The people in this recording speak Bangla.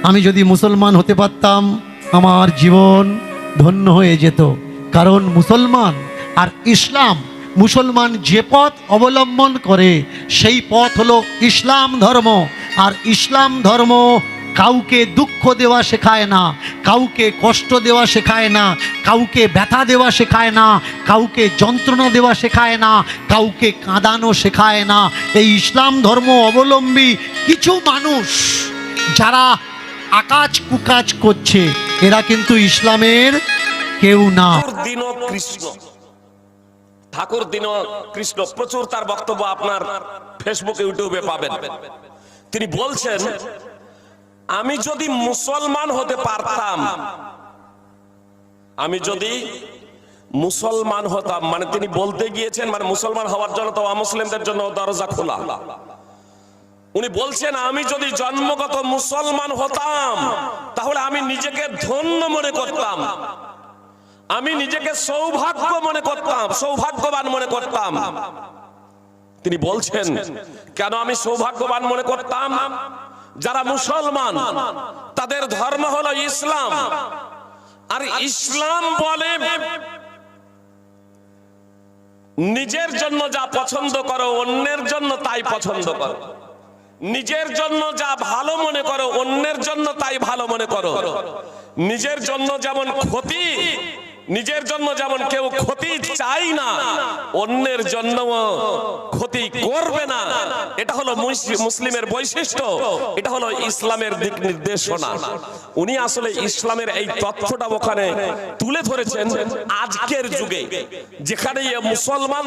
আমি যদি মুসলমান হতে পারতাম আমার জীবন ধন্য হয়ে যেত। কারণ মুসলমান আর ইসলাম, মুসলমান যে পথ অবলম্বন করে সেই পথ হলো ইসলাম ধর্ম। আর ইসলাম ধর্ম কাউকে দুঃখ দেওয়া শেখায় না, কাউকে কষ্ট দেওয়া শেখায় না, কাউকে ব্যথা দেওয়া শেখায় না, কাউকে যন্ত্রণা দেওয়া শেখায় না, কাউকে কাঁদানো শেখায় না। এই ইসলাম ধর্ম অবলম্বী কিছু মানুষ যারা আকাজ কুকাজ করছে, এরা কিন্তু ইসলামের কেউ না। ঠাকুর দীন কৃষ্ণ প্রচুর তার বক্তব্য আপনার ফেসবুক ইউটিউবে পাবেন। তিনি বলছেন, আমি যদি মুসলমান হতে পারতাম, আমি যদি মুসলমান হতাম, মানে তিনি বলতে গিয়েছেন মানে মুসলমান হওয়ার জন্য তো অমুসলিমদের জন্য দরজা খোলা। উনি বলছেন, আমি যদি জন্মগত মুসলমান হতাম তাহলে আমি নিজেকে ধন্য মনে করতাম, আমি নিজেকে সৌভাগ্য মনে করতাম, সৌভাগ্যবান মনে করতাম। তিনি বলছেন, কেন আমি সৌভাগ্যবান মনে করতাম? যারা মুসলমান তাদের ধর্ম হলো ইসলাম, আর ইসলাম বলে নিজের জন্য যা পছন্দ করো অন্যের জন্য তাই পছন্দ করো, নিজের জন্য যা ভালো মনে করো অন্যের জন্য তাই ভালো মনে করো, নিজের জন্য যেমন ক্ষতি, নিজের জন্য যেমন কেউ ক্ষতি চাই না, অন্যের জন্য ক্ষতি করবে না। এটা হলো মুসলিমের বৈশিষ্ট্য, এটা হলো ইসলামের দিক নির্দেশনা। উনি আসলে ইসলামের এই তথ্যটা ওখানে তুলে ধরেছেন। আজকের যুগে যেখানে মুসলমান